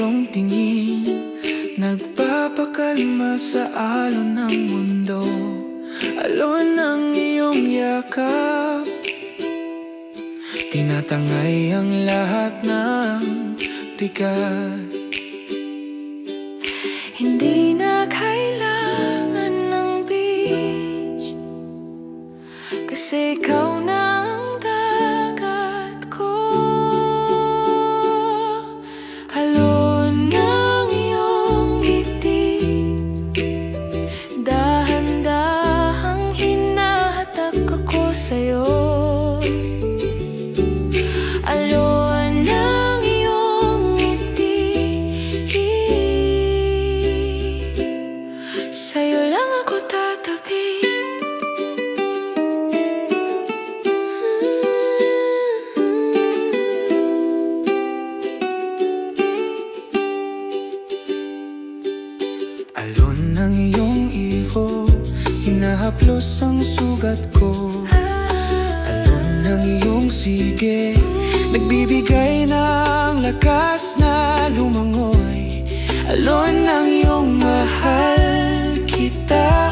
iyong tingin, nagpapakalma sa alon ng mundo. Alon ng iyong yakap, tinatangay ang lahat ng bigat. Hindi na kailangan ng beach, kasi ikaw na ang dagat ko. Alon ng iyong ngiti, dahan-dahang hinahatak ako sa'yo. Alon ng iyong ngiti, sa'yo lang ako tatabi. Alon ng iyong iho, hinahaplos ang sugat ko. Alon ng iyong sige, nagbibigay ng lakas na lumangoy. Alon ng iyong mahal kita,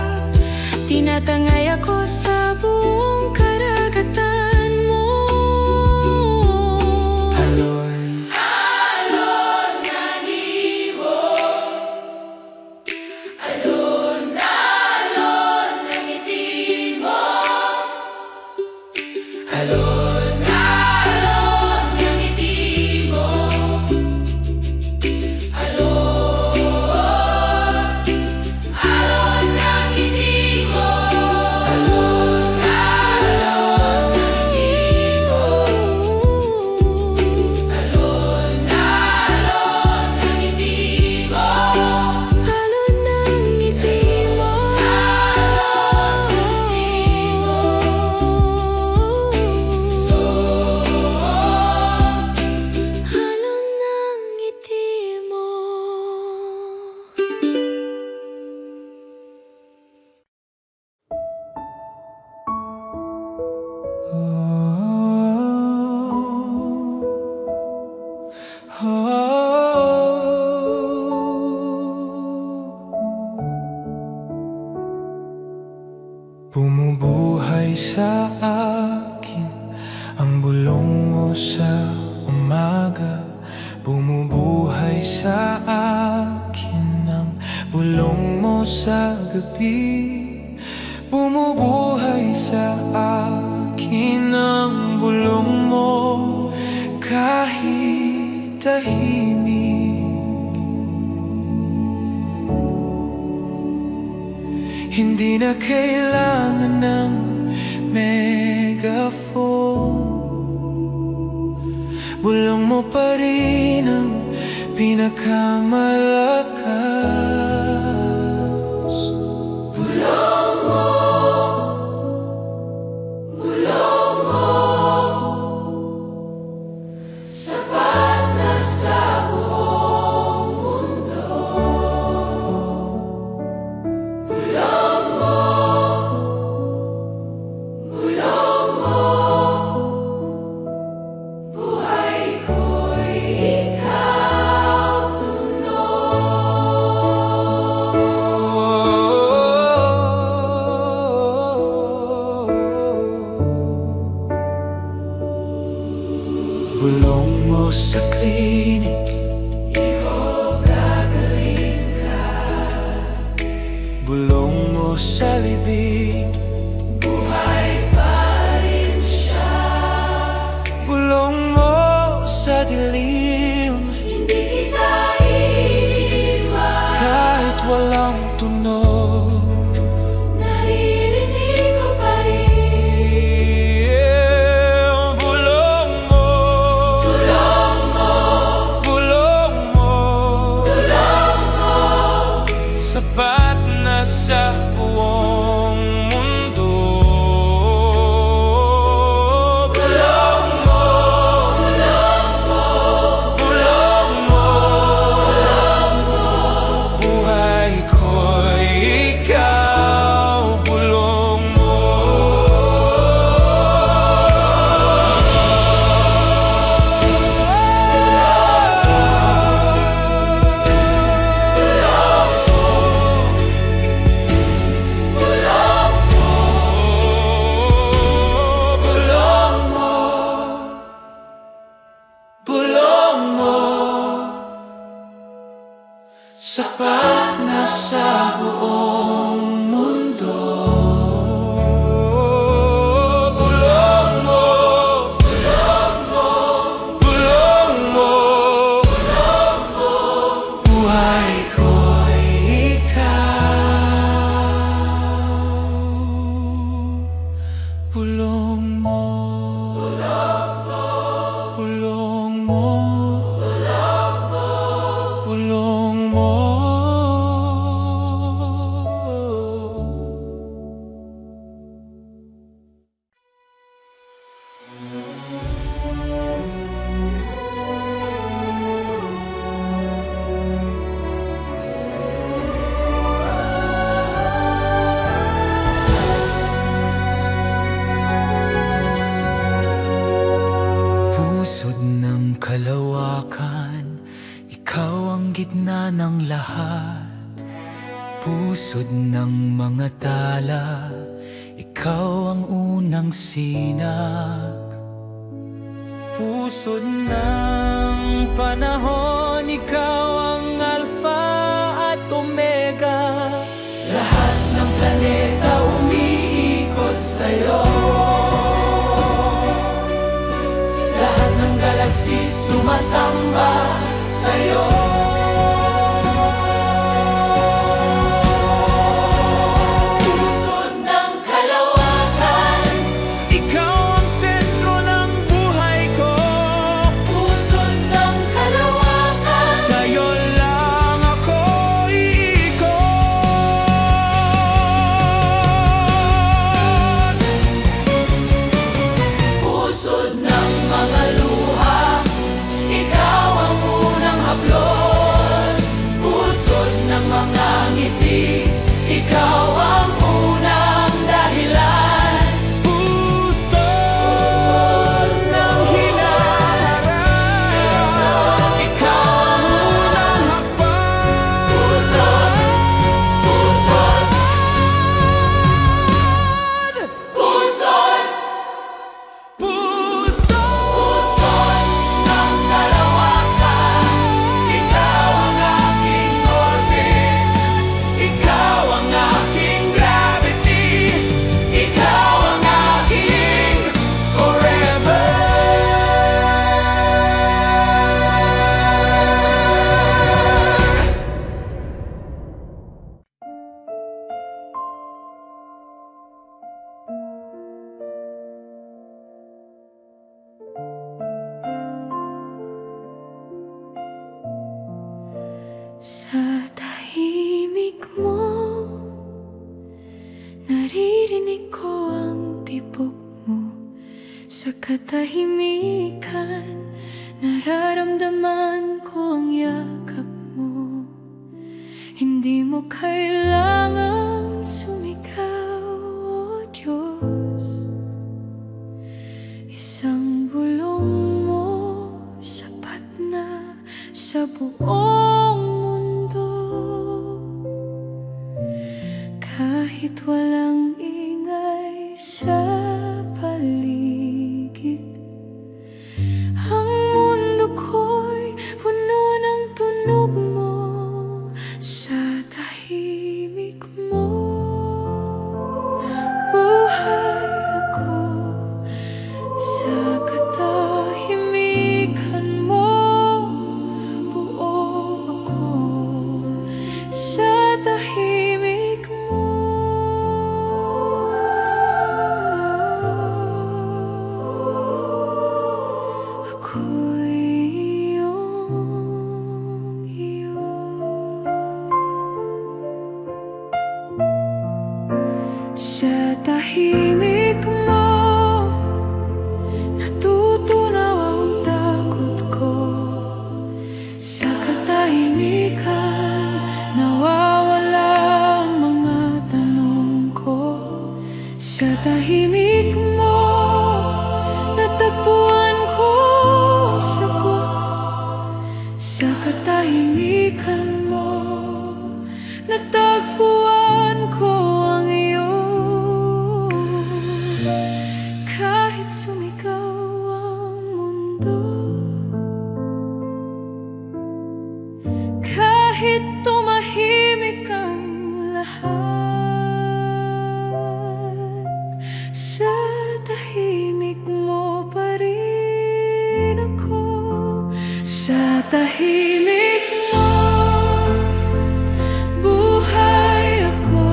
Tinatangay ako sa buong karagatan mo. alon. Alon ng ibon, alon ng ngiti mo. Alon, Alon ng ngiti mo. Alon ng ngiti mo. alon, Alon ng ngiti mo. Alon ng ngiti mo. Alon ng ngiti mo. Alon ng ngiti mo. Bumubuhay sa akin ang bulong mo sa umaga. Bumubuhay sa akin ang bulong mo sa gabi. Bumubuhay sa akin ang bulong mo kahit tahimik. Hindi na kailangan ng megaphone, bulong mo pa rin ang pinakamalakas. Bulong mo, sapat na sa buong mundo. Bulong mo, buhay ko'y ikaw tunog. sapat na sa buong mundo. Bulong mo, bulong mo, bulong mo, bulong mo, buhay ko'y ikaw. Bulong mo, bulong mo, bulong mo, bulong mo. Pusod ng kalawakan, ikaw ang gitna ng lahat. Pusod ng mga tala, ikaw ang unang sinag. Pusod ng panahon, ikaw ang Alpha at Omega. Lahat ng planeta umiikot sa'yo. Lahat ng galaksi sumasamba sa'yo. Pusod ng kalawakan, ikaw ang sentro ng buhay ko. Pusod ng kalawakan, sa'yo lang ako iikot. Pusod ng mga luha, ikaw ang unang haplos. Pusod ng mga ngiti, ikaw ang unang dahilan. Pusod ng hinaharap, ikaw ang unang hakbang. Pusod, pusod, pusod, pusod ng kalawakan, ikaw ang aking orbit, ikaw ang aking gravity, ikaw ang aking forever. Sa tahimik mo, naririnig ko ang tibok mo. Sa katahimikan, nararamdaman ko ang yakap mo. Hindi mo kailangang sumigaw, o Diyos. Isang bulong mo sapat na sa buong mundo. Kahit walang ingay sa paligid, ang mundo ko'y puno ng tunog mo. Sa tahimik mo, buhay ako. Sa katahimikan mo, buo ako. Sa tahimik mo, ako'y iyong iyo. Sa tahimik mo, natutunaw ang takot ko. Sa katahimikan, nawawala ang mga tanong ko. Sa tahimik mo, natagpuan ko ang sagot. Sa katahimikan mo, natagpuan ko ang iyo. Kahit sumigaw ang mundo, kahit kahit tumahimik ang lahat, sa tahimik mo pa rin ako. Sa tahimik mo buhay ako,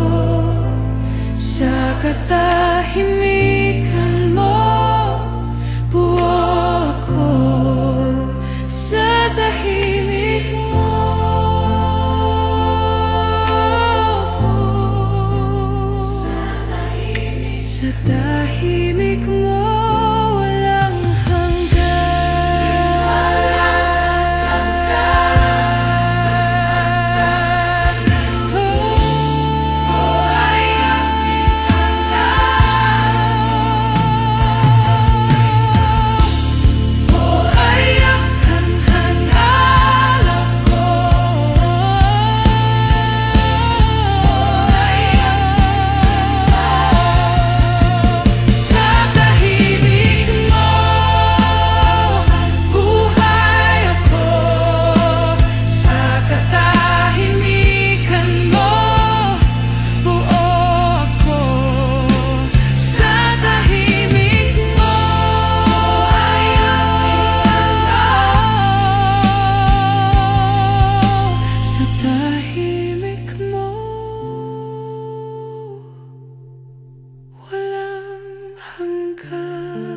sa katahimikan mo buo ako. Sa tahimik mo, sa tahimik mo walang hanggan. Buhay ang buhay ang hanghang ako. Sa tahimik mo buhay ako, sa katahimikan mo buo ako. Sa tahimik mo sa tahimik mo walang hanggan.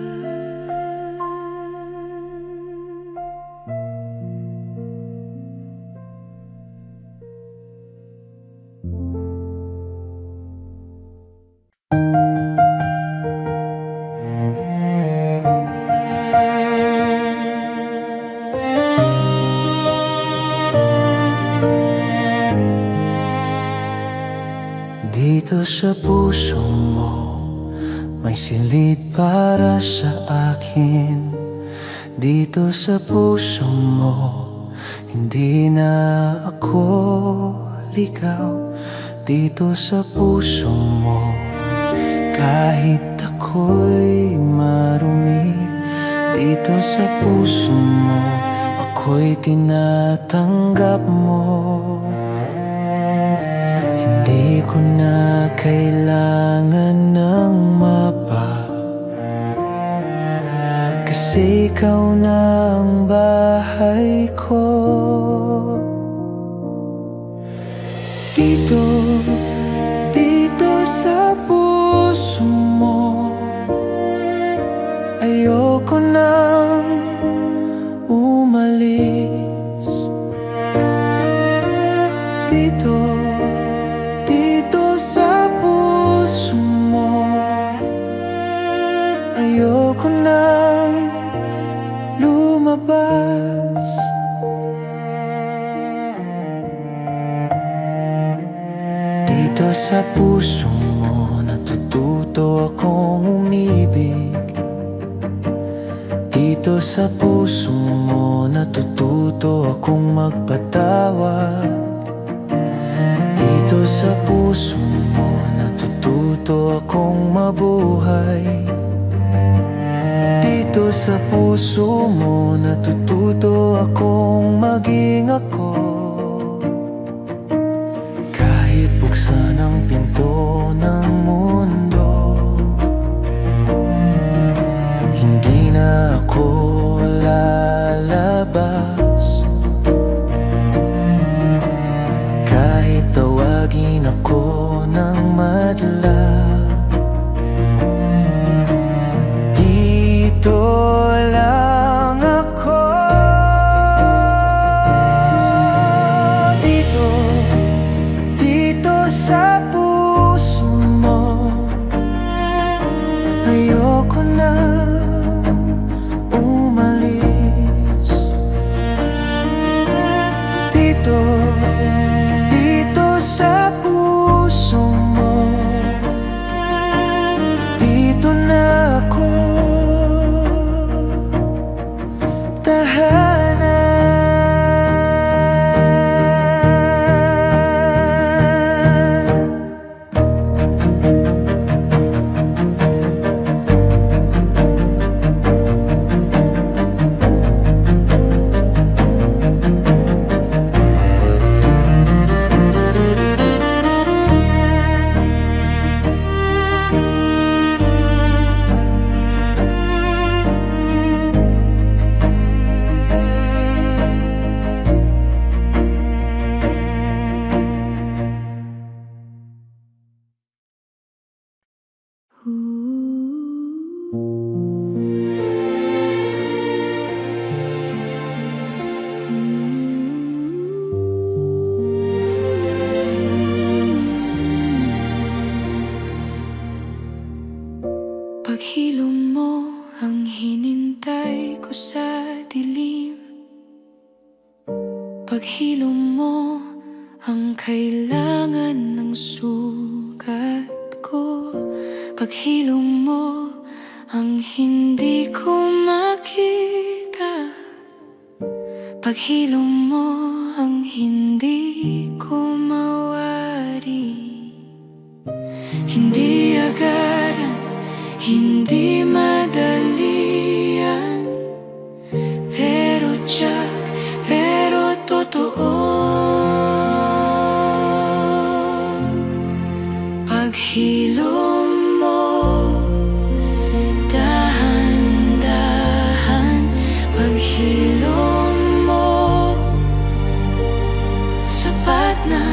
Dito sa puso mo may silid para sa akin. Dito sa puso mo hindi na ako ligaw. Dito sa puso mo kahit ako'y marumi. Dito sa puso mo ako'y tinatanggap mo. Hindi ko na kailangan ng mapa, kasi ikaw na ang bahay ko. Dito, dito sa puso mo ayoko nang umalis. Dito, dito sa puso mo ayoko nang lumabas. Dito sa puso mo natututo akong umibig. Dito sa puso mo natututo akong magpatawad. Dito sa puso mo natututo akong mabuhay. Dito sa puso mo natututo akong maging ako. Kahit buksan ang pinto ng mundo, hindi na ako lalabas. Kahit tawagin ako ng madla, dito lang ako. ang kailangan ng sugat ko. Paghilom mo ang hindi ko makita, paghilom mo ang hindi ko mawari. Hindi agaran, hindi madali yan, pero tiyak, pero totoo. Paghilom mo, dahan-dahan. Paghilom mo, sapat na.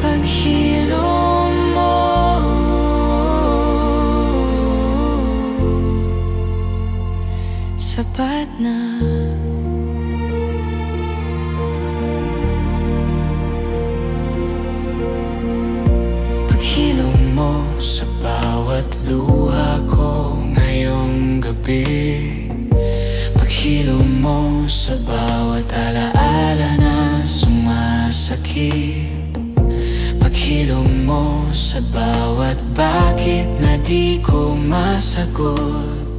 Paghilom mo, sapat na. Paghilom mo sa bawat luha ko ngayong gabi. Paghilom mo sa bawat alaala na sumasakit. Paghilom mo sa bawat bakit na di ko masagot.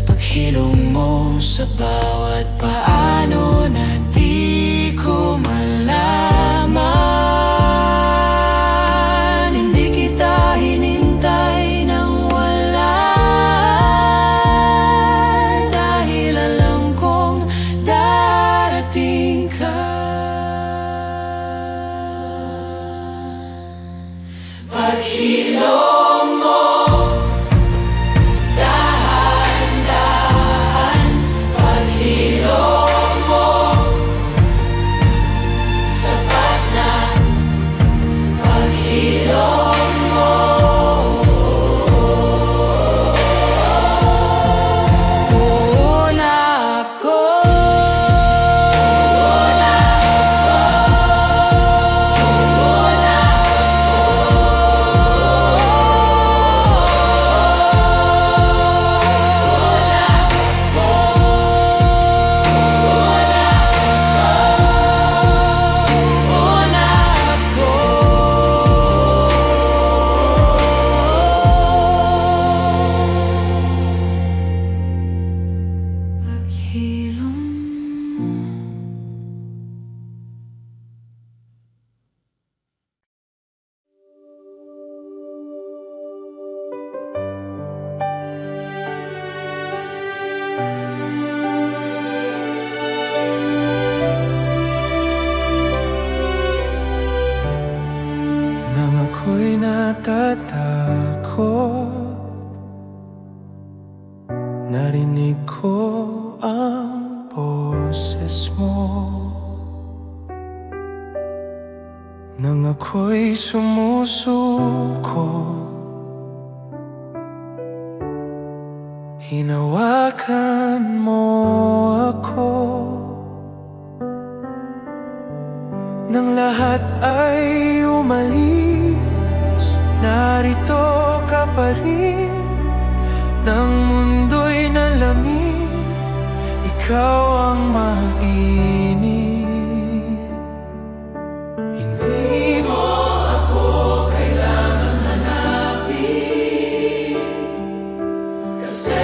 Paghilom mo sa bawat paano na di ko malaman. Hindi kita hinintay ng wala, dahil alam kong darating ka. Paghilom mo, dahan-dahan. Paghilom mo, sapat na. Paghilom mo, buo na ako. Nang ako'y natatakot, narinig ko ang boses mo. Nang ako'y sumusuko, hinawakan mo ako. Nang lahat ay umalis, narito ka pa rin. Nang mundo'y nalamig, ikaw ang mainit. Hindi mo ako kailangan hanapin, kasi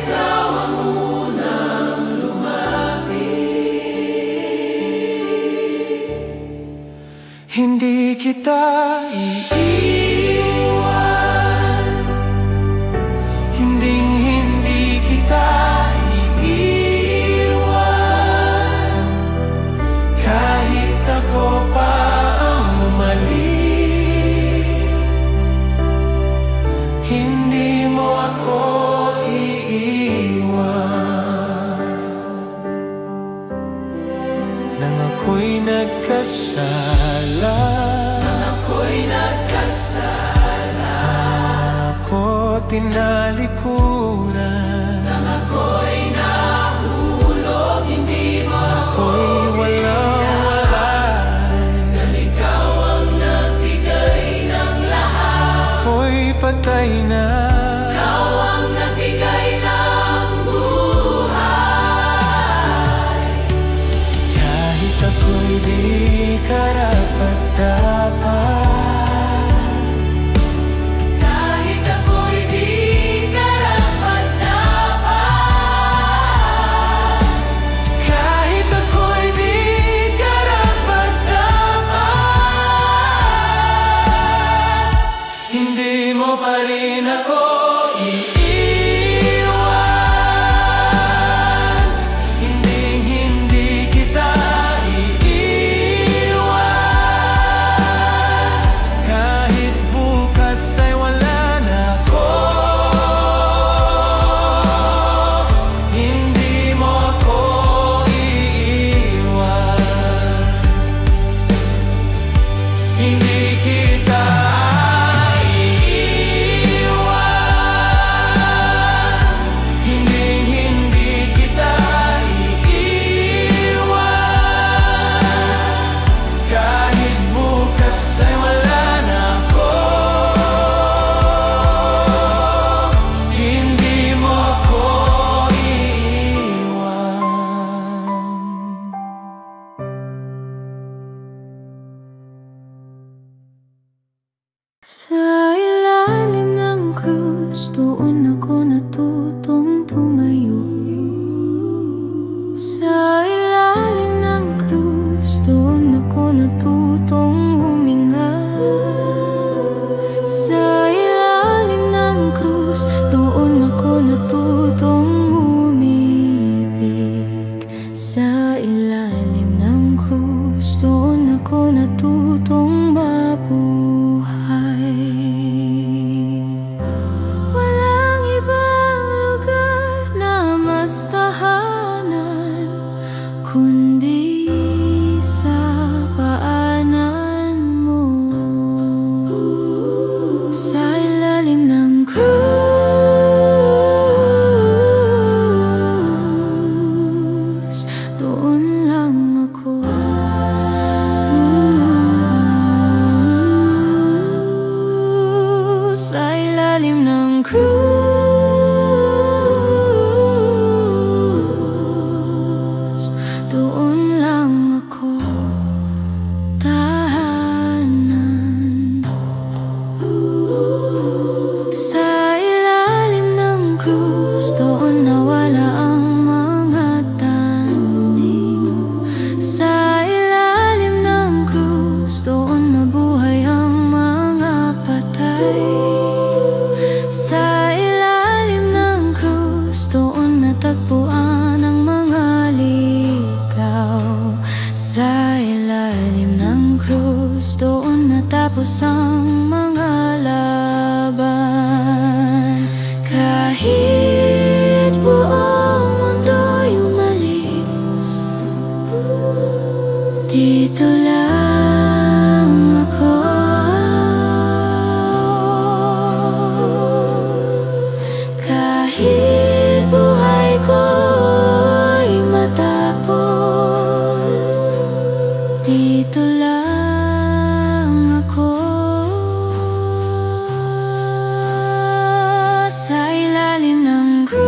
ikaw ang unang lumapit. Hindi kita iiwan, hindi kita iiwan. Kahit ako pa ang umalik, hindi mo ako iiwan. Nang ako'y nagkasala, ako tinalikuran. Nang ako'y nahulog, hindi mo ako'y walang-wala. Nang ikaw ang nagbigay ng lahat, ako'y patay na. Ikaw ang nagbigay ng buhay, kahit ako'y di karapat-dapat. Kahit ako'y di karapat-dapat. Kahit ako'y di karapat-dapat, hindi mo pa rin ako iiwan. Hindi kita iiwan. Kahit bukas ay wala na ako, hindi mo ako iiwan. Hindi kita iiwan. Hindi kita iiwan. Kahit bukas ay wala na ako, hindi mo ako iiwan. Sa ilalim ng krus, doon ako natutong tumayo. Sa ilalim ng krus, doon ako natutong huminga. Sa ilalim ng krus, doon ako natutong umibig. Sa ilalim ng krus, doon ako natutong mabuhay. Walang ibang lugar na mas tahanan kundi sa paanan mo. Sa ilalim ng krus, doon lang ako. Sa ilalim ng krus, doon lang ako tahanan. Sa ilalim ng krus, doon nawala ang mga tanim. Sa ilalim ng krus, doon nabuhay ang mga patay. Sa ilalim ng krus, doon natagpuan ang mga ligaw. Sa ilalim ng krus, doon natapos ang mga laban. Kahit buong mundo'y umalis, dito lang ako. Kahit buhay ko'y matapos, dito lang ako. Sa ilalim ng krus,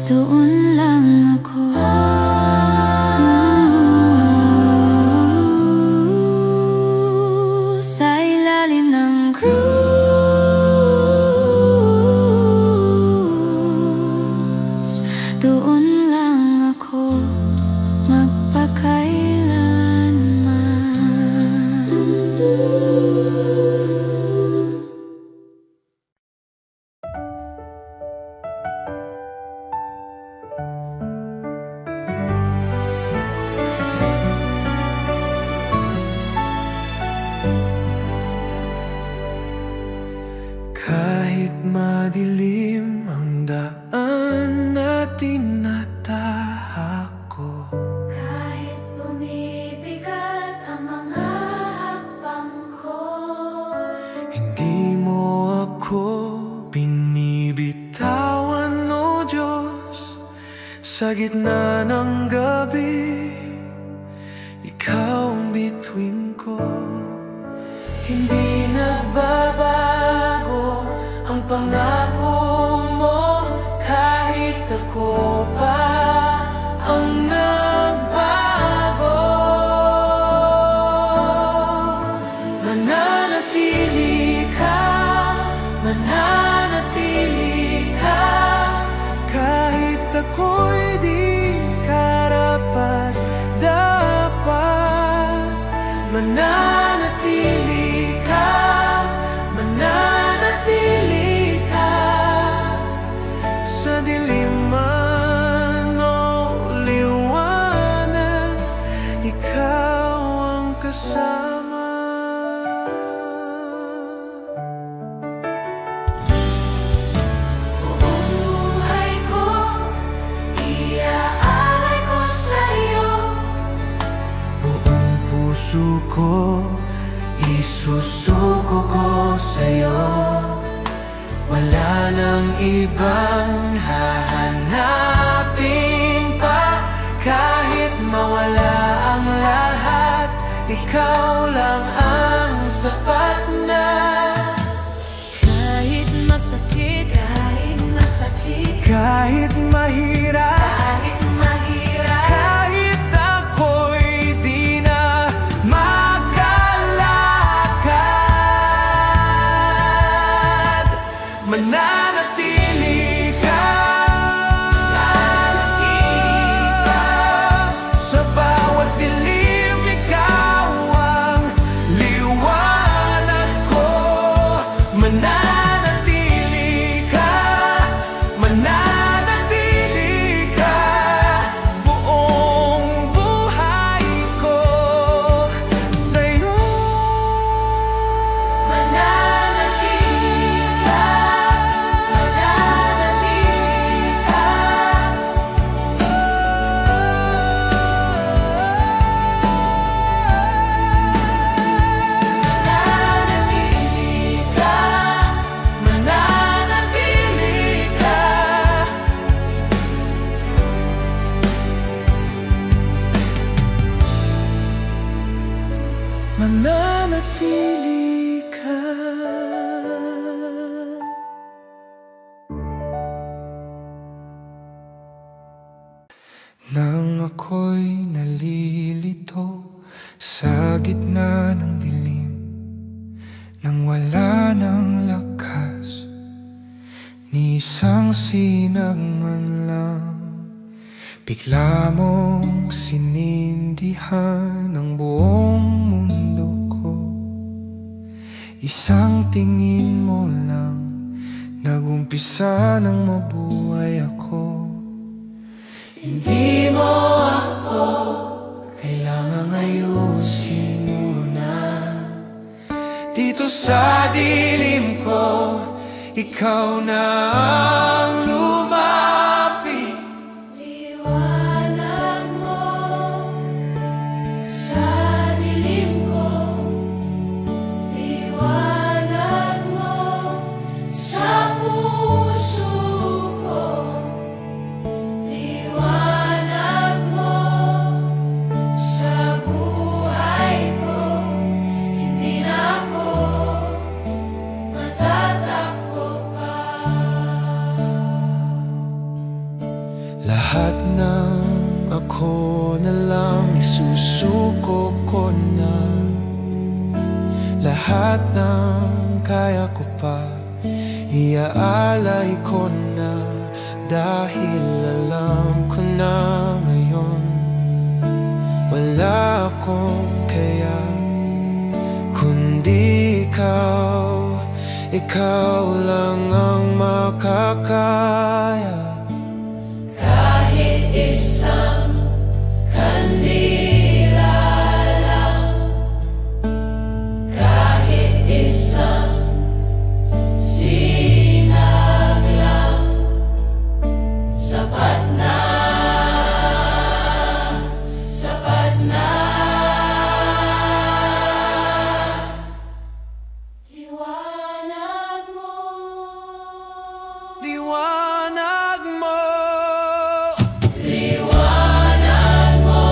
doon lang ako. Sa ilalim ng krus, doon lang ako magpakailanman. Kahit madilim ang daan na tinatahak ko, Kahit bumibigat ang mga hakbang ko, hindi mo ako binibitawan, o Diyos. Sa gitna ng gabi, ikaw ang bituin ko. Hindi nagbabago ang pangako mo, kahit ako pa ako'y di karapat-dapat. Mananatili ka, mananatili ka sa dilim man o liwanag, ikaw ang kasama. Puso ko, isusuko ko sa'yo. Wala nang ibang hahanapin pa. Kahit mawala ang lahat, ikaw lang ang sapat na. Kahit masakit, kahit masakit, Kahit mahirap, kahit mahirap, kahit ako'y di na makalakad, mananatili ka, mananatili ka. sa bawat dilim, ikaw ang liwanag ko. Mananatili ka, mananatili ka, buong buhay ko sa'yo. Mananatili ka, mananatili ka. Mananatili ka, Mananatili ka, mananatili ka. Nang ako'y nalilito sa gitna ng dilim, nang wala ng lakas ni isang sinag man lang, bigla mong sinindihan ang buong mundo ko. Isang tingin mo lang, nag-umpisa ng mabuhay ako. Hindi mo ako kailangang ayusin muna. Dito sa dilim ko, ikaw na ang lumapit. Liwanag mo sa dilim ko, liwanag mo sa puso ko, liwanag mo sa buhay ko. Hindi na ako matatakbo pa. Lahat ng ako na lang isusuko ko na. Lahat ng kaya ko pa iaalay ko na. Dahil alam ko na ngayon wala akong kaya kundi ikaw. Ikaw lang ang makakaya. Kahit isang kandila lang, kahit isang sinag lang, sapat na, sapat na. Liwanag mo, Liwanag mo, liwanag mo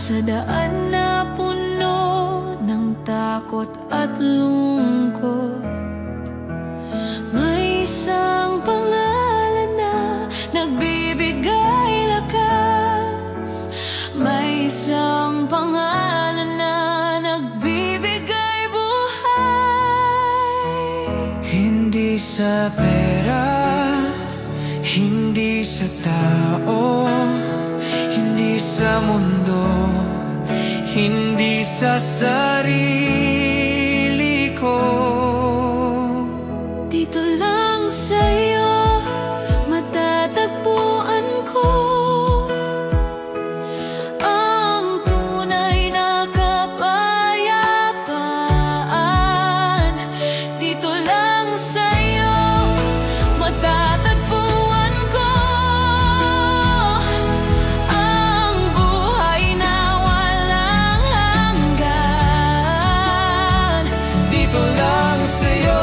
sa daan na puno ng takot at lungkot. May isang pangalan na nagbibigay lakas. May isang pangalan na nagbibigay buhay. Hindi sa pera, hindi sa tao, hindi sa mundo, hindi sa sarili ko. Dito lang sa'yo matatagpuan ko ang tunay na kapayapaan. Dito lang sa'yo matatagpuan ko ang buhay na walang hanggan. Dito lang sa'yo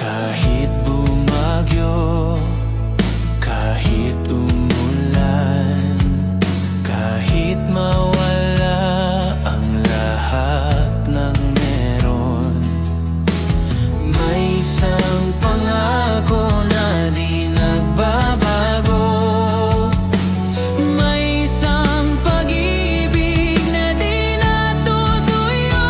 kahit bumagyo, kahit umulan, kahit mawala ang lahat ng meron, may isang pangako na di nagbabago. May isang pag-ibig na di natutuyo.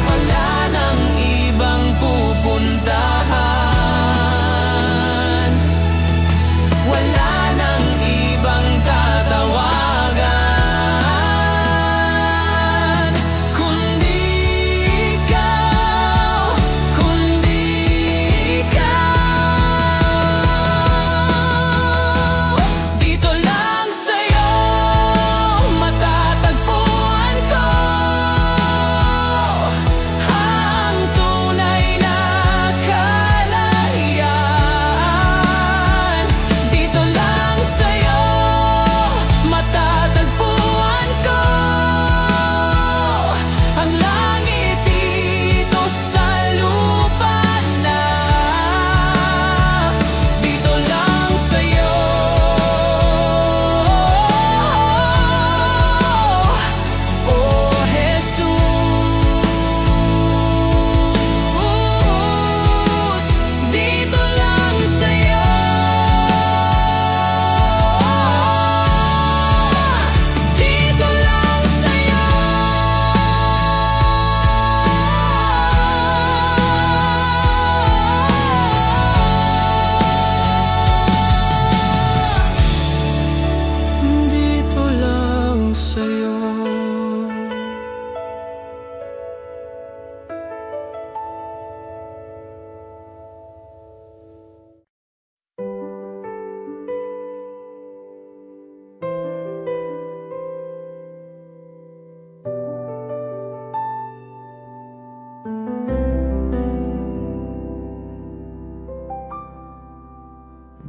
Wala nang ibang pupuntahan, wala nang ibang tatawagan, kundi ikaw, kundi ikaw. Dito lang sa'yo matatagpuan ko ang tunay na kalayaan. Dito lang sa'yo matatagpuan ko ang langit dito sa lupa na. Dito lang sa'yo, oh Jesus. Dito lang sa'yo, dito lang sa'yo. Dito lang sa'yo.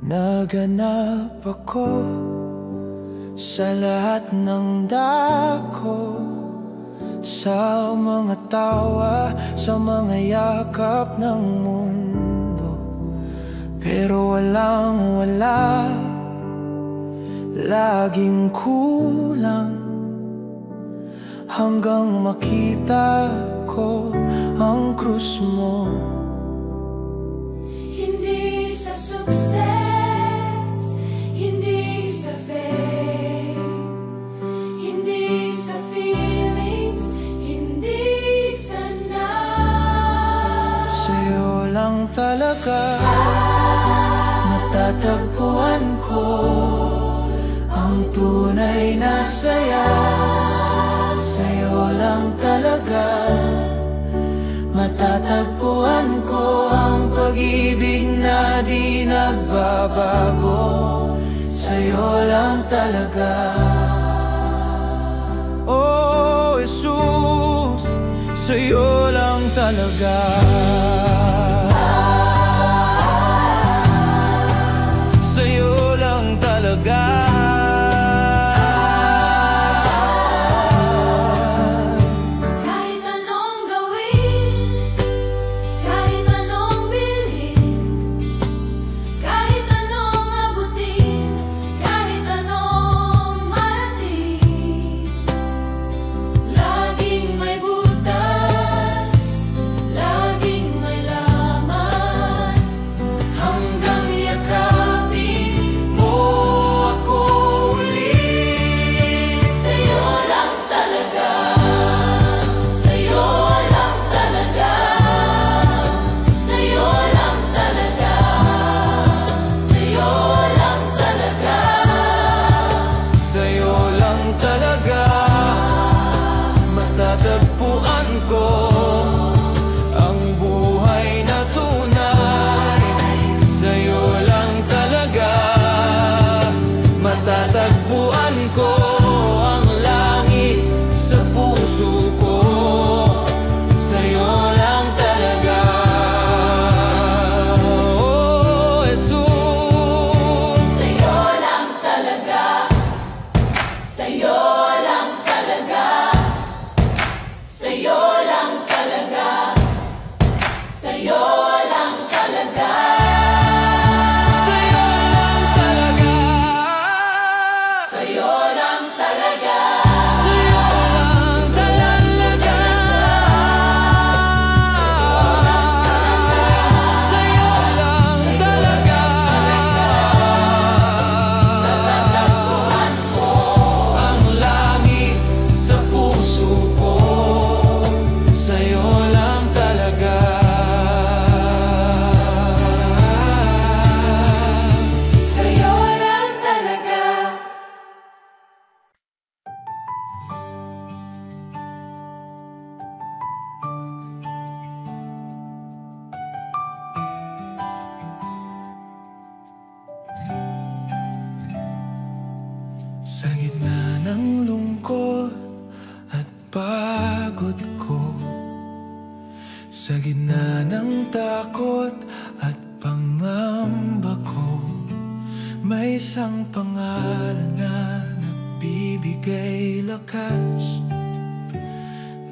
Naganap ako sa lahat ng dako, sa mga tawa, sa mga yakap ng mundo. Pero walang wala, laging kulang, hanggang makita ko ang krus mo. Hindi sa sukses, hindi sa fame, hindi sa feelings, hindi sa now. Sa'yo lang talaga matatagpuan ko ang tunay na saya. Sa'yo lang talaga matatagpuan ko ang pag-ibig na di nagbabago. Sa'yo lang talaga, oh Jesus. sa'yo lang talaga. Sa'yo lang talaga. Kahit anong gawin, kahit anong bilhin, kahit anong abutin, kahit anong marating, laging may butas, laging may laman, hanggang yakapin mo ako ulit. Sa'yo lang talaga, sa'yo lang talaga, sa'yo lang talaga, sa'yo lang talaga, Sa'yo lang talaga matatagpuan ko ang buhay na tunay. Sa'yo lang talaga matatagpuan ko ang langit sa puso ko. Sa'yo lang talaga. Oh, Jesus, sa'yo lang talaga, sa'yo lang talaga, sa'yo lang talaga, sa'yo lang talaga. sa'yo lang talaga. Sa'yo lang talaga, Sa'yo lang talaga. Sa'yo lang talaga. Ang langit sa puso ko. Sa'yo lang talaga. sa'yo lang talaga. Sa gitna ng lungkot at pagod ko, sa gitna ng takot at pangamba ko, may isang pangalan na nagbibigay lakas.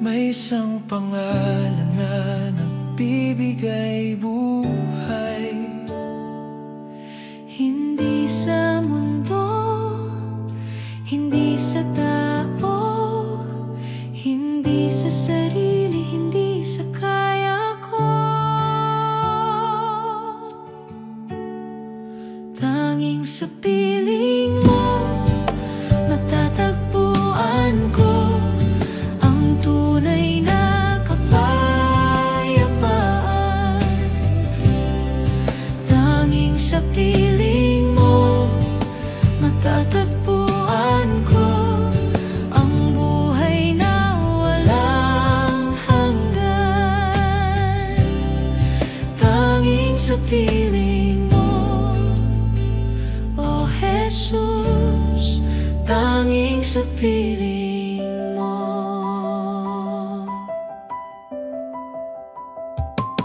May isang pangalan na nagbibigay buhay. Hindi sa mundo, hindi sa tao, hindi sa sarili, hindi sa kaya ko. Tanging sa piling mo, matatagpuan ko ang tunay na kapayapaan. Tanging sa piling mo, matatagpuan ko ang buhay na walang hanggan. Tanging sa piling mo, oh Jesus, tanging sa piling mo.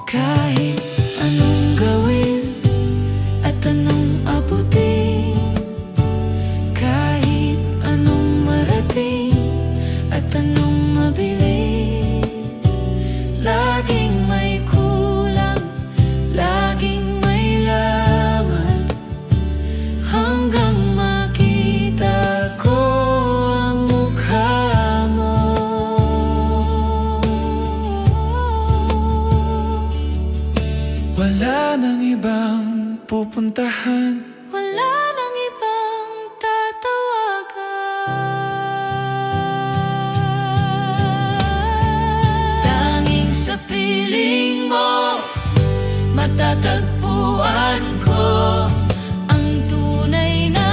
Kahit anong gawin at anong abutin, kahit anong marating at anong mabili, laging may kulang, laging may laman, hanggang makita ko ang mukha mo. Wala nang ibang pupuntahan, Wala nang ibang tatawagan. Tanging sa piling mo, matatagpuan ko ang tunay na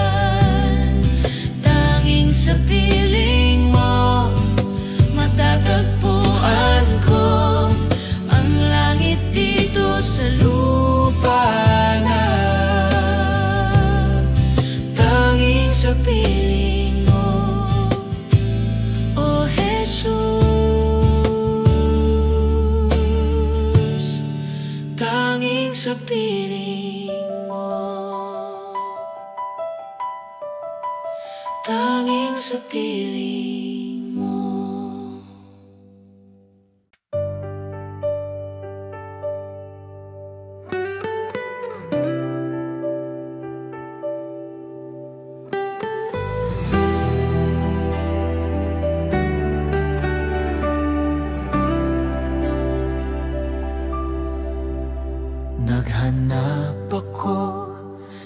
kalayaan. Tanging sa piling mo, matatagpuan ko ang langit dito sa lupa na. Tanging sa piling mo, maging sa piling mo. Naghanap ako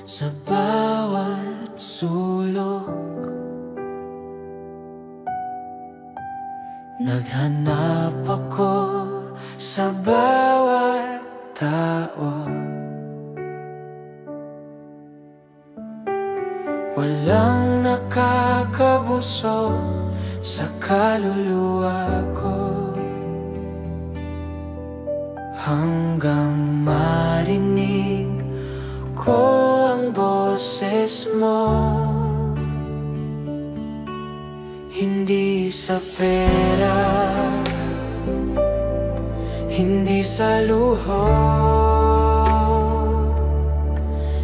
sa bawat sulok, naghanap ako sa bawat tao. Walang nakakabusog sa kaluluwa ko, hanggang marinig ko ang boses mo. Hindi sa pera, hindi sa luho,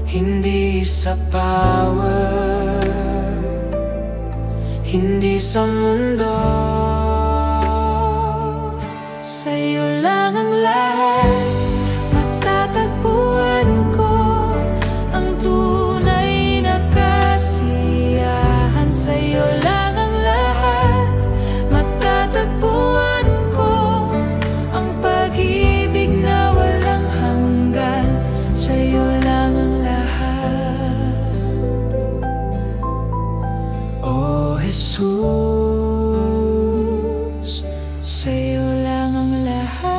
hindi sa power, hindi sa mundo. Sa'yo lang ang lahat, matatagpuan ko ang tunay na kasiyahan. Sa'yo lang ang lahat, matatagpuan ko ang pag-ibig na walang hanggan. Sa'yo lang ang lahat, Oh Jesus, sa'yo lang ang lahat.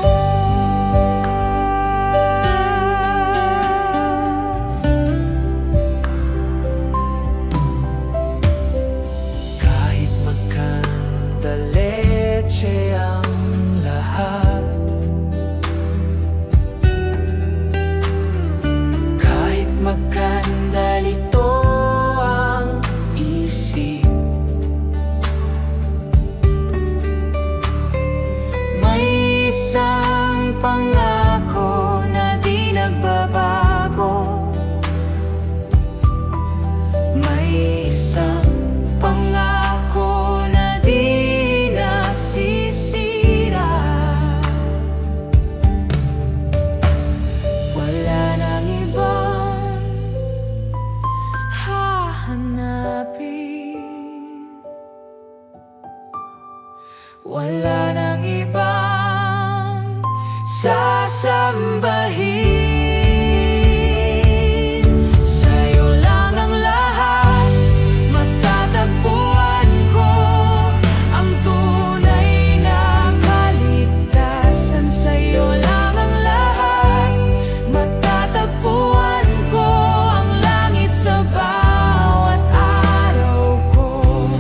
kahit magkanda leche ang lahat, kahit magkanda lito ang isip, may isang pangako na di nagbabago. May isang pangako na di nasisira. Wala nang ibang hahanapin, wala nang ibang sasambahin. Sa'yo lang ang lahat, matatagpuan ko ang tunay na kaligtasan. Sa'yo lang ang lahat, matatagpuan ko ang langit sa bawat araw ko.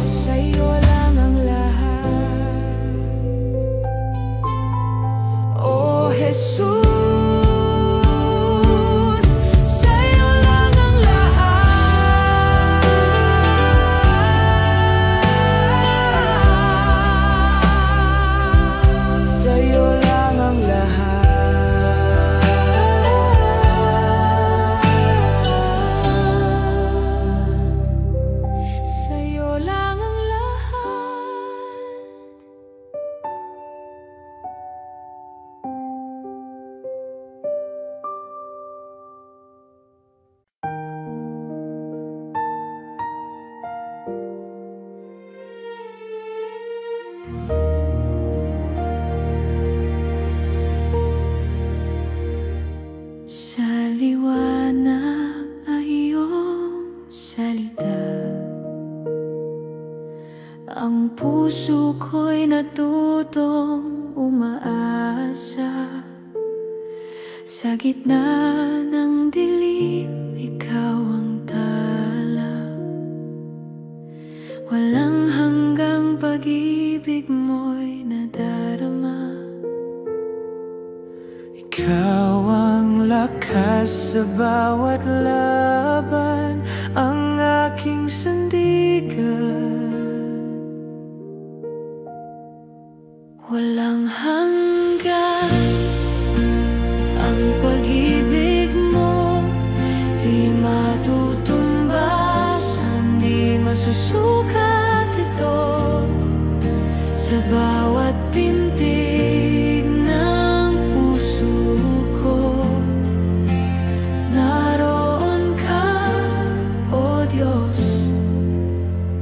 Sa'yo lang ang lahat, Oh Jesus, sa'yo lang ang lahat, sa'yo lang ang lahat, sa'yo lang ang lahat. Sa liwanag ay iyong salita, ang puso ko'y natutong umaasa. Sa gitna ng dilim, ikaw ang tala. Walang hanggang pag-ibig mo'y nadarama. Ikaw ang lakas sa bawat laban, ang aking sandigan. Walang hanggan ang pag-ibig mo, di matutumbasan, di masusukat pintig ng puso ko, naroon ka, O Diyos,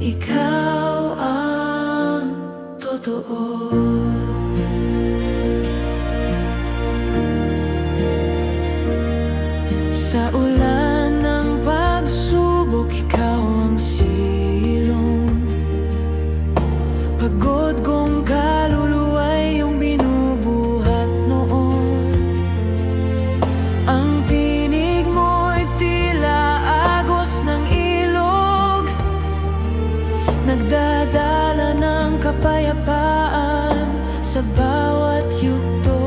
Ikaw ang totoo. Sa ulan ng pagsubok, Ikaw ang silong. Pagod kong kaluluwa'y iyong binubuhat noon. Ang tinig mo'y tila agos ng ilog, nagdadala ng kapayapaan sa bawat yugto.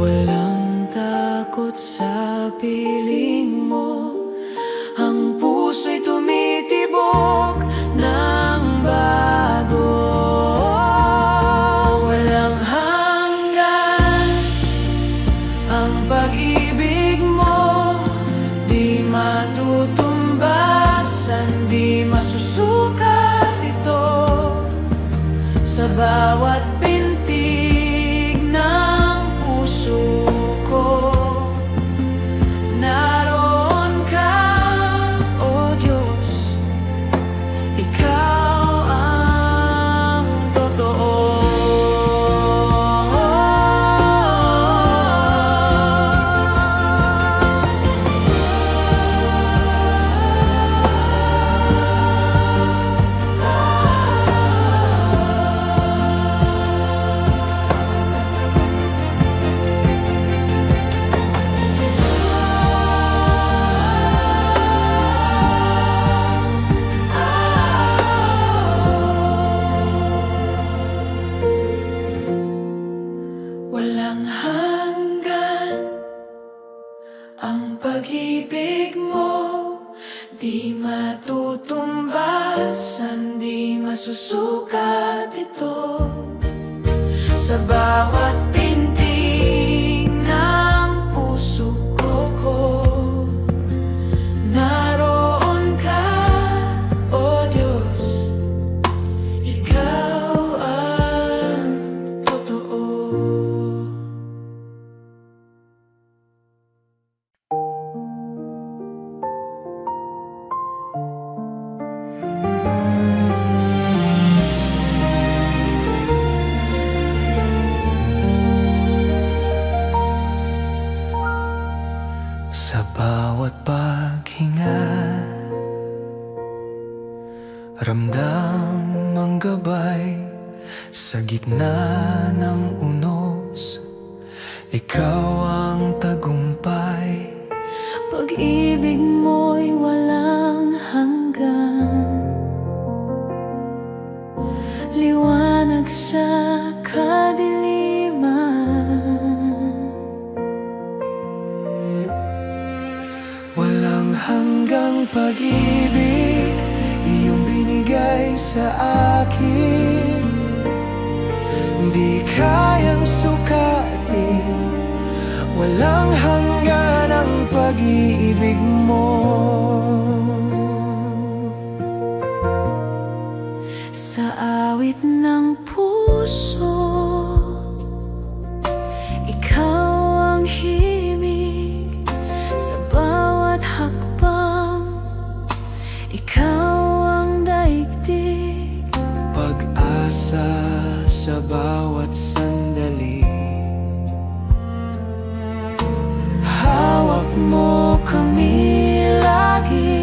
Walang takot sa piling mo, ang puso'y tumitibok ng bago. Walang hanggan ang pag-ibig mo, di matutumbasan, di masusukat ito. Sa bawat pintig ng puso ko, naroon ka, O Diyos, Ikaw ang totoo. Walang hanggan ang pag-ibig mo, di matutumbasan, di masusukat ito. Sa bawat pintig ng puso ko, naroon ka, O Diyos, Ikaw ang totoo. Sa bawat paghinga, ramdam ang gabay. Sa gitna ng unos, Ikaw ang tagumpay. Pag-ibig mo'y walang hanggan, liwanag sa kadiliman. Walang hanggang pag-ibig, iyong binigay sa akin. Di kayang sukatin, walang hanggan ang pag-ibig mo. Sa awit ng puso, Ikaw ang himig. Sa bawat hakbang, Ikaw ang daigdig. Pag-asa sa bawat sandali, hawak mo kami lagi.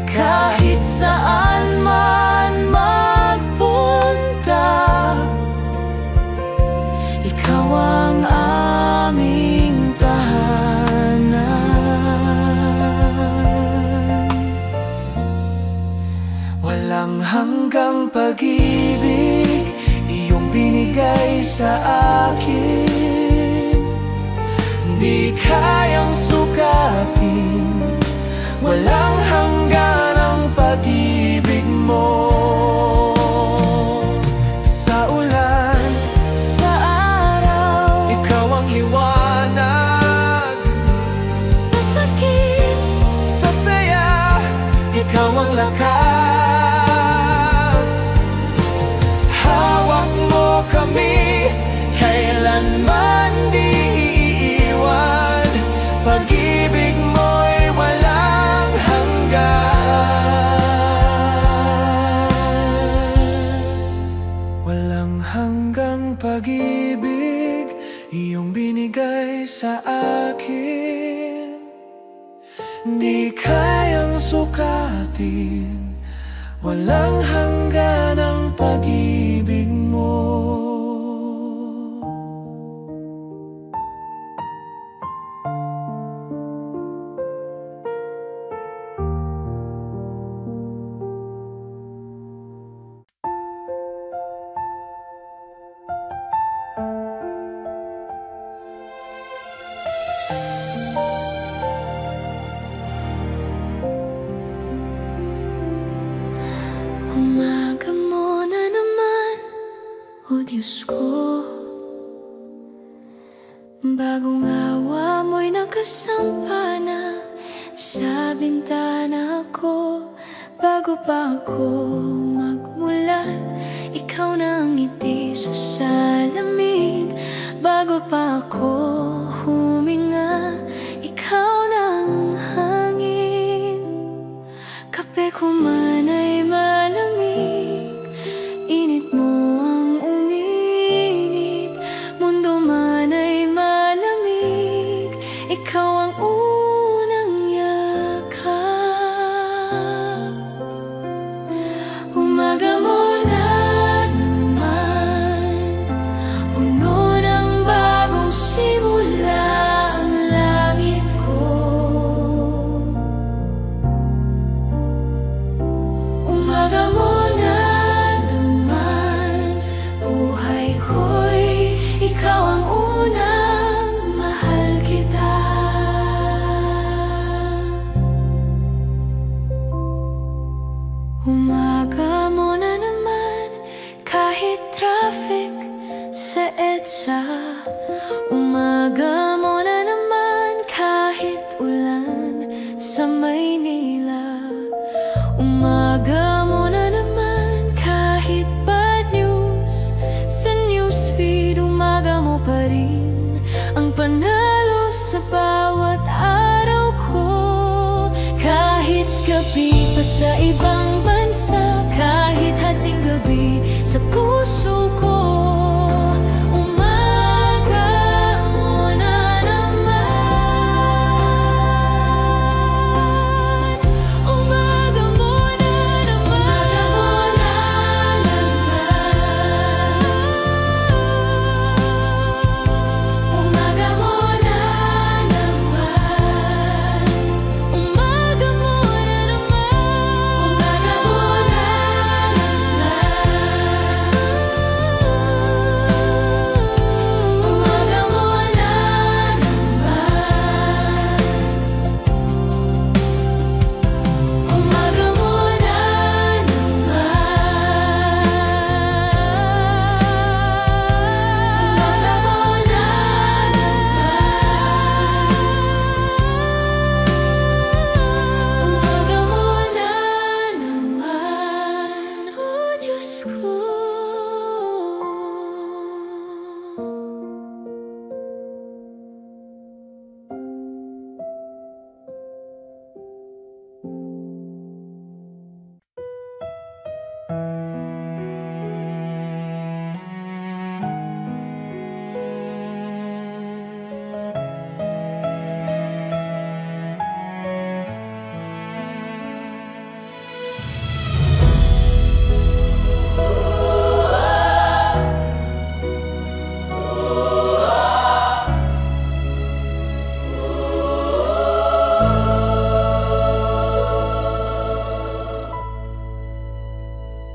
Kahit saan man magpunta, Ikaw ang aming tahanan. walang hanggang pag-ibig, iyong binigay sa akin. Di kayang sukatin, walang hanggan ang pag-ibig mo. Sa ulan, Sa araw, Ikaw ang liwanag. sa sakit, Sa saya, Ikaw ang lakas. walang hanggan ang pag-ibig mo. Umaga mo na naman, o Diyos ko. Bagong awa mo'y nakasampa na sa bintana ko. Bago pa ako magmulat, ikaw na ang ngiti sa salamin. Bago pa ako huminga, ikaw na ang hangin. Kape ko man ay malamig, init mo ang uminit. Mundo man ay malamig, ikaw ang unang yakap. Umaga mo na naman, puno ng bagong simula ang langit ko. Umaga mo na naman, buhay ko'y ikaw ang unang mahal kita. Umaga mo na naman, kahit traffic sa EDSA. Umaga mo na naman, kahit ulan sa Maynila. Umaga mo na naman, kahit bad news sa newsfeed. Umaga mo pa rin ang panalo sa bawat araw ko. Kahit gabi pa sa ibang bansa, kahit hating gabi sa puso ko. Umaga mo na naman, umaga mo na naman, umaga mo na naman, umaga mo na naman, umaga mo na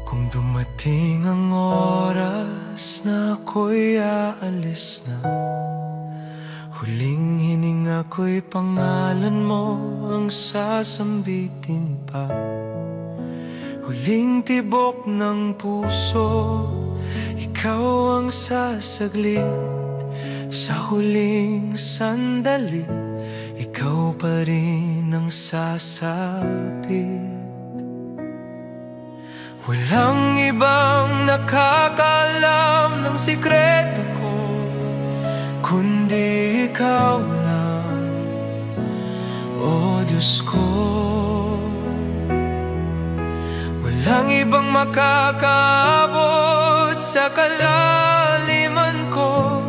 Kung dumating ang oras na ako'y aalis na, huling hininga ko'y pangalan mo ang sasambitin pa. Huling tibok ng puso, ikaw ang sasaglit. Sa huling sandali, ikaw pa rin ang sasabit. Walang ibang nakakaalam ng sikreto ko, kundi ikaw lang, o Diyos ko. Walang ibang makakaabot sa kalaliman ko,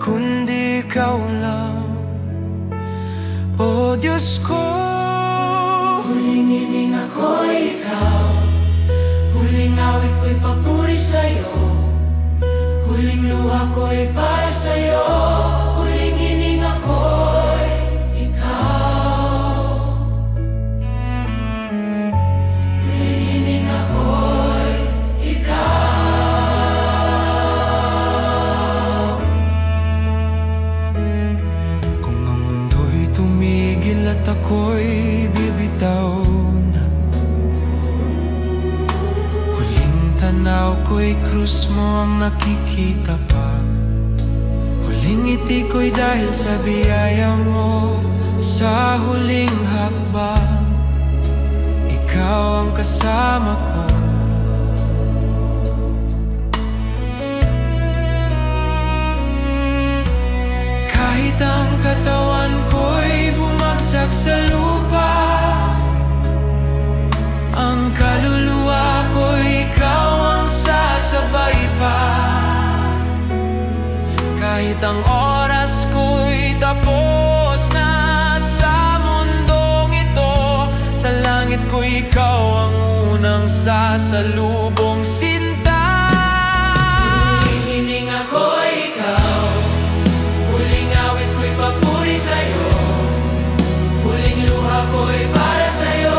kundi ikaw lang, o Diyos ko. Huling hininga ko'y ikaw, ko'y para sa'yo. Huling hininga ko'y ikaw. Huling hininga ko'y ikaw. Kung ang mundo'y tumigil at ako'y bibitaw na, huling tanaw ko'y krus mo ang nakikita pa. Huling ngiti ko'y dahil sa biyaya mo. Sa huling hakbang, ikaw ang kasama ko. Kahit ang katawan ko'y bumagsak sa lupa, ang kaluluwa ko'y ikaw ang sasabay pa. Kahit ang oras ko'y tapos na sa mundong ito, sa langit ko'y ikaw ang unang sasalubong sinta. Huling hininga ko'y ikaw, huling awit ko'y papuri sa'yo, huling luha ko'y para sa'yo.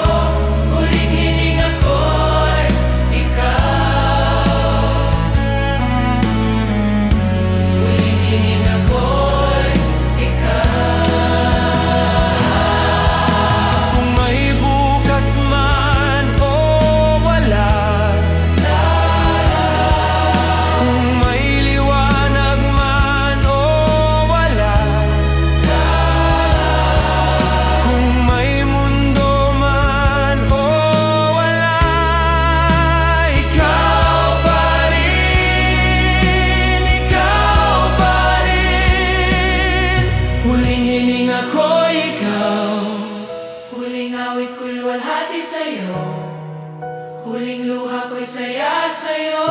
Huling hininga ko'y ikaw. Huling hininga ko'y ikaw. Kung may bukas man o wala, kung may liwanag man o wala, kung may mundo man o wala, ikaw pa rin, ikaw pa rin. Huling hininga ko'y ikaw, huling awit ko'y luwalhati sa'yo, huling luha ko'y saya sa'yo.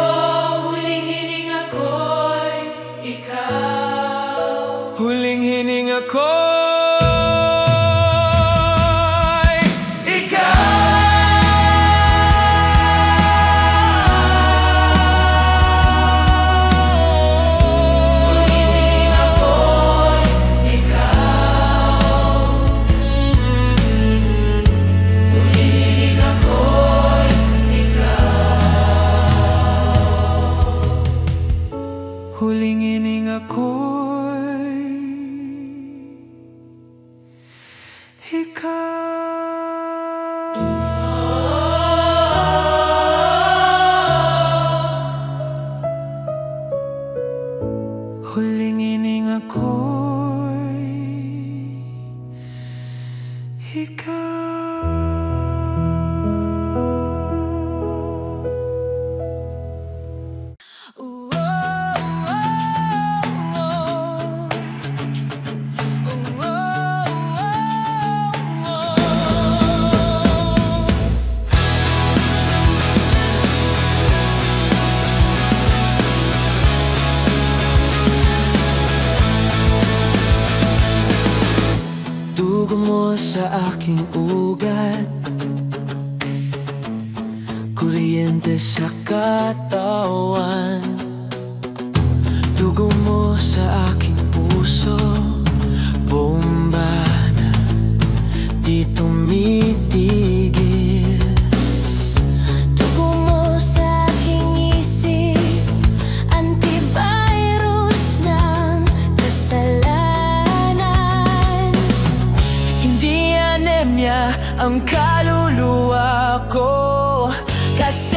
Huling hininga ko'y ikaw. Huling hininga ko'y ikaw. Huling hininga ko'y ikaw. Huling hininga ko'y ikaw. Huling hininga ko'y ikaw. Huling hininga ko'y dugo mo sa aking ugat, kuryente sa katawan. Dugo mo sa aking puso, bomba na di tumitigil. Dugo mo sa aking isip, antivirus ng kasalanan. Hindi anemia ang kaluluwa ko, kasi